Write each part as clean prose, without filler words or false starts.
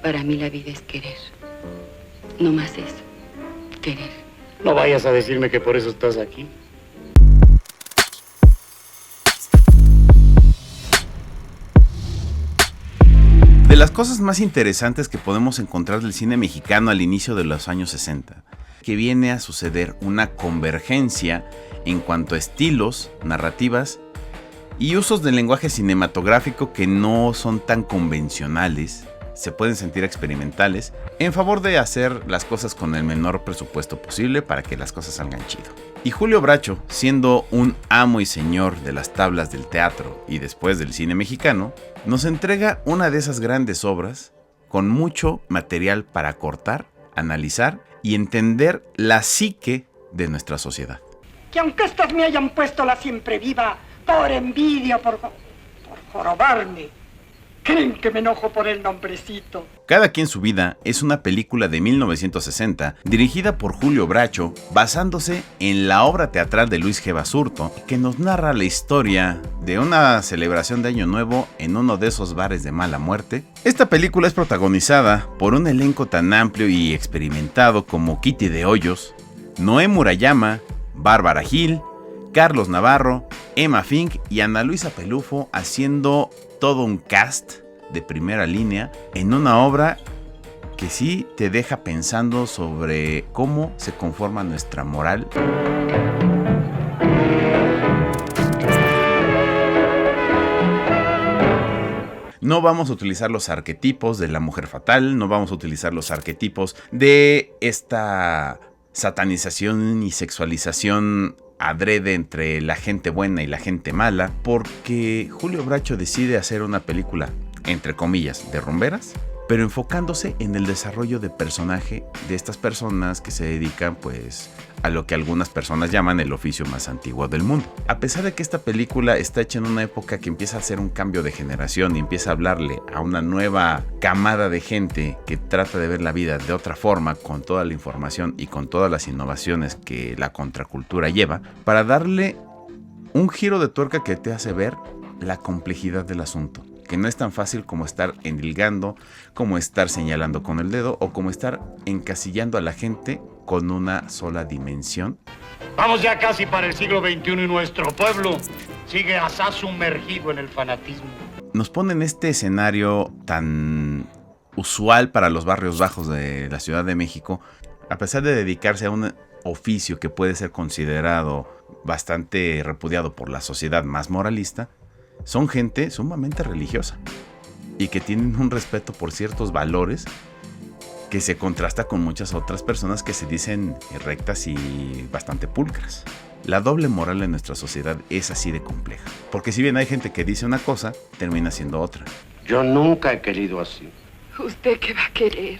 Para mí la vida es querer. No más eso. Querer. No vayas a decirme que por eso estás aquí. De las cosas más interesantes que podemos encontrar del cine mexicano al inicio de los años 60, que viene a suceder una convergencia en cuanto a estilos, narrativas y usos del lenguaje cinematográfico que no son tan convencionales, se pueden sentir experimentales, en favor de hacer las cosas con el menor presupuesto posible para que las cosas salgan chido. Y Julio Bracho, siendo un amo y señor de las tablas del teatro y después del cine mexicano, nos entrega una de esas grandes obras con mucho material para cortar, analizar y entender la psique de nuestra sociedad. Que aunque estos me hayan puesto la siempre viva, por envidia, por jorobarme, creen que me enojo por el nombrecito. Cada quien su vida es una película de 1960 dirigida por Julio Bracho, basándose en la obra teatral de Luis G. Basurto, que nos narra la historia de una celebración de Año Nuevo en uno de esos bares de mala muerte. Esta película es protagonizada por un elenco tan amplio y experimentado como Kitty de Hoyos, Noé Murayama, Bárbara Gil, Carlos Navarro, Emma Fink y Ana Luisa Pelufo, haciendo todo un cast de primera línea en una obra que sí te deja pensando sobre cómo se conforma nuestra moral. No vamos a utilizar los arquetipos de la mujer fatal, no vamos a utilizar los arquetipos de esta satanización y sexualización adrede entre la gente buena y la gente mala, porque Julio Bracho decide hacer una película, entre comillas, de rumberas, pero enfocándose en el desarrollo de personaje de estas personas que se dedican pues a lo que algunas personas llaman el oficio más antiguo del mundo. A pesar de que esta película está hecha en una época que empieza a hacer un cambio de generación y empieza a hablarle a una nueva camada de gente que trata de ver la vida de otra forma, con toda la información y con todas las innovaciones que la contracultura lleva, para darle un giro de tuerca que te hace ver la complejidad del asunto, que no es tan fácil como estar endilgando, como estar señalando con el dedo o como estar encasillando a la gente con una sola dimensión. Vamos ya casi para el siglo XXI y nuestro pueblo sigue asaz sumergido en el fanatismo. Nos pone en este escenario tan usual para los barrios bajos de la Ciudad de México, a pesar de dedicarse a un oficio que puede ser considerado bastante repudiado por la sociedad más moralista, son gente sumamente religiosa y que tienen un respeto por ciertos valores que se contrasta con muchas otras personas que se dicen rectas y bastante pulcras. La doble moral en nuestra sociedad es así de compleja, porque si bien hay gente que dice una cosa, termina siendo otra. Yo nunca he querido así. ¿Usted qué va a querer?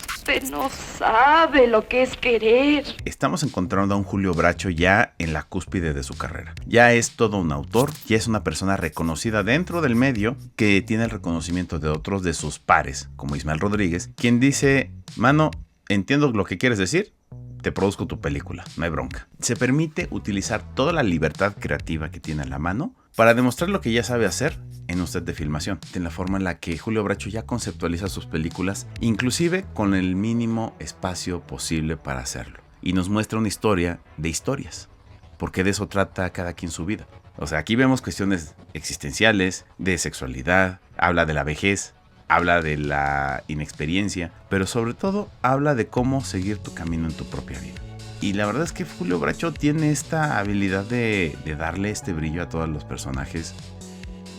Usted no sabe lo que es querer. Estamos encontrando a un Julio Bracho ya en la cúspide de su carrera. Ya es todo un autor, ya es una persona reconocida dentro del medio, que tiene el reconocimiento de otros de sus pares, como Ismael Rodríguez, quien dice: mano, entiendo lo que quieres decir, te produzco tu película, no hay bronca. Se permite utilizar toda la libertad creativa que tiene a la mano para demostrar lo que ya sabe hacer en un set de filmación, en la forma en la que Julio Bracho ya conceptualiza sus películas, inclusive con el mínimo espacio posible para hacerlo. Y nos muestra una historia de historias, porque de eso trata cada quien su vida. O sea, aquí vemos cuestiones existenciales, de sexualidad, habla de la vejez, habla de la inexperiencia, pero sobre todo habla de cómo seguir tu camino en tu propia vida. Y la verdad es que Julio Bracho tiene esta habilidad de darle este brillo a todos los personajes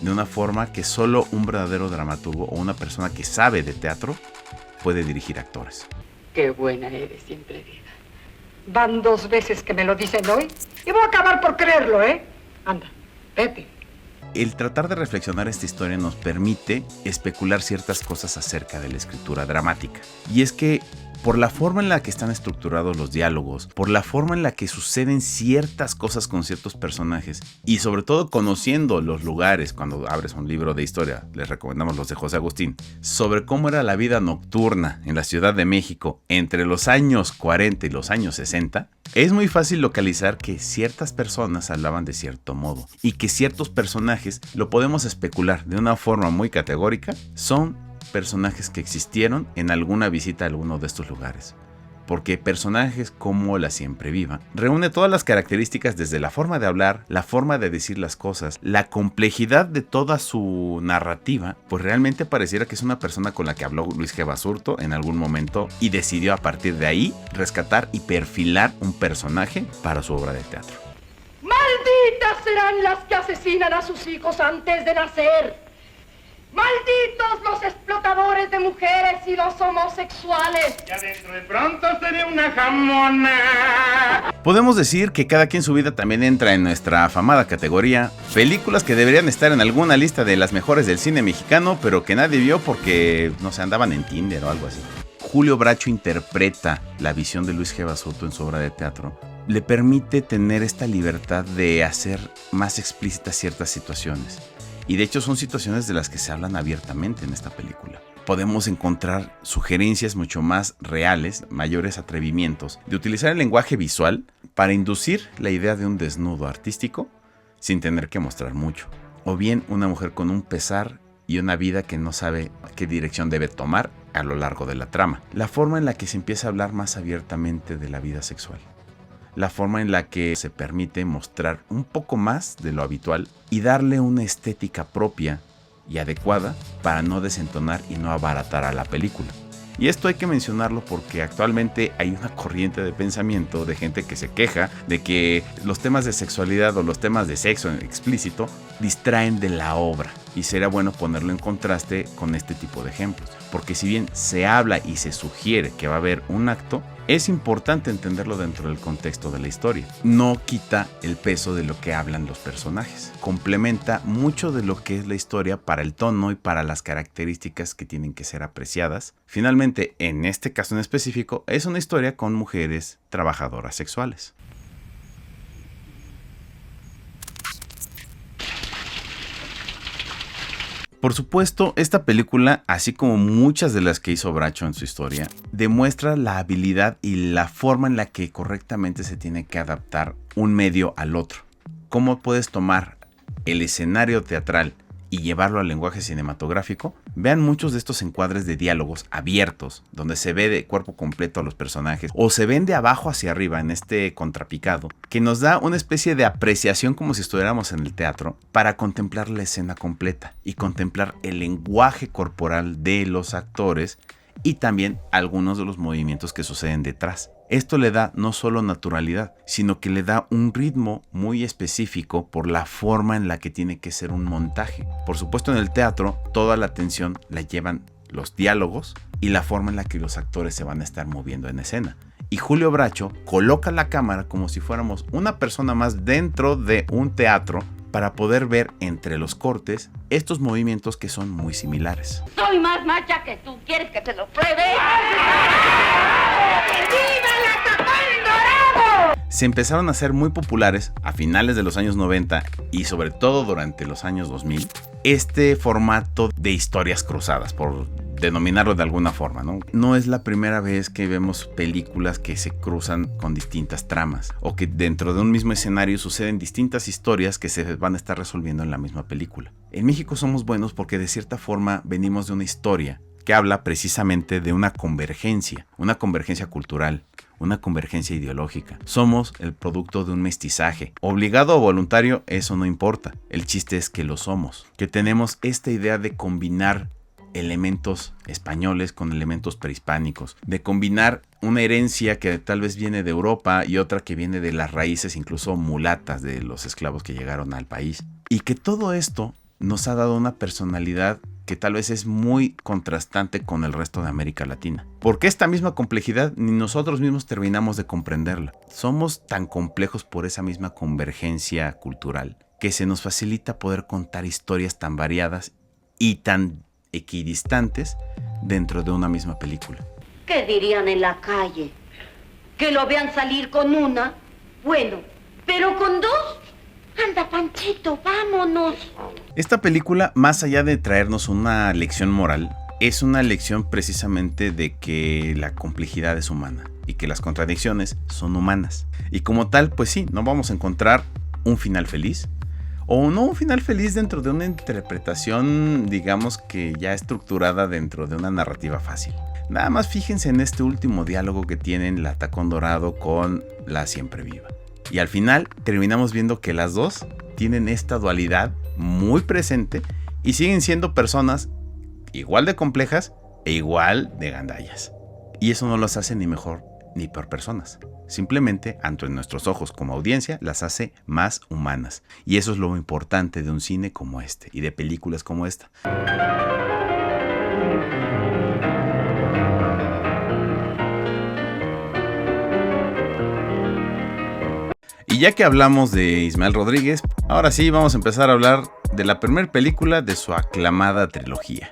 de una forma que solo un verdadero dramaturgo o una persona que sabe de teatro puede dirigir actores. Qué buena eres, siempre viva. Van 2 veces que me lo dicen hoy y voy a acabar por creerlo, ¿eh? Anda, vete. El tratar de reflexionar esta historia nos permite especular ciertas cosas acerca de la escritura dramática. Y es que por la forma en la que están estructurados los diálogos, por la forma en la que suceden ciertas cosas con ciertos personajes y sobre todo conociendo los lugares, cuando abres un libro de historia, les recomendamos los de José Agustín, sobre cómo era la vida nocturna en la Ciudad de México entre los años 40 y los años 60, es muy fácil localizar que ciertas personas hablaban de cierto modo y que ciertos personajes, lo podemos especular de una forma muy categórica, son personajes que existieron en alguna visita a alguno de estos lugares. Porque personajes como la Siempre Viva reúne todas las características desde la forma de hablar, la forma de decir las cosas, la complejidad de toda su narrativa, pues realmente pareciera que es una persona con la que habló Luis G. Basurto en algún momento y decidió a partir de ahí rescatar y perfilar un personaje para su obra de teatro. ¡Malditas serán las que asesinan a sus hijos antes de nacer! ¡Malditos los explotadores de mujeres y los homosexuales! Ya dentro de pronto seré una jamona. Podemos decir que Cada quien su vida también entra en nuestra afamada categoría películas que deberían estar en alguna lista de las mejores del cine mexicano, pero que nadie vio porque no se andaban en Tinder o algo así. Julio Bracho interpreta la visión de Luis G. Basurto en su obra de teatro. Le permite tener esta libertad de hacer más explícitas ciertas situaciones. Y de hecho son situaciones de las que se hablan abiertamente en esta película. Podemos encontrar sugerencias mucho más reales, mayores atrevimientos, de utilizar el lenguaje visual para inducir la idea de un desnudo artístico sin tener que mostrar mucho. O bien una mujer con un pesar y una vida que no sabe qué dirección debe tomar a lo largo de la trama. La forma en la que se empieza a hablar más abiertamente de la vida sexual. La forma en la que se permite mostrar un poco más de lo habitual y darle una estética propia y adecuada para no desentonar y no abaratar a la película. Y esto hay que mencionarlo porque actualmente hay una corriente de pensamiento de gente que se queja de que los temas de sexualidad o los temas de sexo explícito distraen de la obra. Y sería bueno ponerlo en contraste con este tipo de ejemplos. Porque si bien se habla y se sugiere que va a haber un acto, es importante entenderlo dentro del contexto de la historia. No quita el peso de lo que hablan los personajes. Complementa mucho de lo que es la historia para el tono y para las características que tienen que ser apreciadas. Finalmente, en este caso en específico, es una historia con mujeres trabajadoras sexuales. Por supuesto, esta película, así como muchas de las que hizo Bracho en su historia, demuestra la habilidad y la forma en la que correctamente se tiene que adaptar un medio al otro. ¿Cómo puedes tomar el escenario teatral y llevarlo al lenguaje cinematográfico? Vean muchos de estos encuadres de diálogos abiertos, donde se ve de cuerpo completo a los personajes, o se ven de abajo hacia arriba en este contrapicado, que nos da una especie de apreciación como si estuviéramos en el teatro, para contemplar la escena completa y contemplar el lenguaje corporal de los actores y también algunos de los movimientos que suceden detrás. Esto le da no solo naturalidad, sino que le da un ritmo muy específico por la forma en la que tiene que ser un montaje. Por supuesto, en el teatro toda la atención la llevan los diálogos y la forma en la que los actores se van a estar moviendo en escena. Y Julio Bracho coloca la cámara como si fuéramos una persona más dentro de un teatro para poder ver entre los cortes estos movimientos que son muy similares. Soy más macha que tú, ¿quieres que te lo pruebe? ¡Viva la Tapón Dorado! Se empezaron a hacer muy populares a finales de los años 90 y sobre todo durante los años 2000 este formato de historias cruzadas, por denominarlo de alguna forma, ¿no? No es la primera vez que vemos películas que se cruzan con distintas tramas o que dentro de un mismo escenario suceden distintas historias que se van a estar resolviendo en la misma película. En México somos buenos porque de cierta forma venimos de una historia que habla precisamente de una convergencia cultural, una convergencia ideológica. Somos el producto de un mestizaje. Obligado o voluntario, eso no importa. El chiste es que lo somos. Que tenemos esta idea de combinar elementos españoles con elementos prehispánicos. De combinar una herencia que tal vez viene de Europa y otra que viene de las raíces incluso mulatas de los esclavos que llegaron al país. Y que todo esto nos ha dado una personalidad que tal vez es muy contrastante con el resto de América Latina. Porque esta misma complejidad ni nosotros mismos terminamos de comprenderla. Somos tan complejos por esa misma convergencia cultural que se nos facilita poder contar historias tan variadas y tan equidistantes dentro de una misma película. ¿Qué dirían en la calle? ¿Que lo vean salir con una? Bueno, pero con dos. Anda, Panchito, vámonos. Esta película, más allá de traernos una lección moral, es una lección precisamente de que la complejidad es humana y que las contradicciones son humanas. Y como tal, pues sí, no vamos a encontrar un final feliz o no un final feliz dentro de una interpretación, digamos que ya estructurada dentro de una narrativa fácil. Nada más fíjense en este último diálogo que tienen la Tacón Dorado con la Siempre Viva. Y al final terminamos viendo que las dos tienen esta dualidad muy presente y siguen siendo personas igual de complejas e igual de gandallas. Y eso no las hace ni mejor ni peor personas. Simplemente, ante nuestros ojos como audiencia, las hace más humanas. Y eso es lo importante de un cine como este y de películas como esta. Y ya que hablamos de Ismael Rodríguez, ahora sí vamos a empezar a hablar de la primera película de su aclamada trilogía.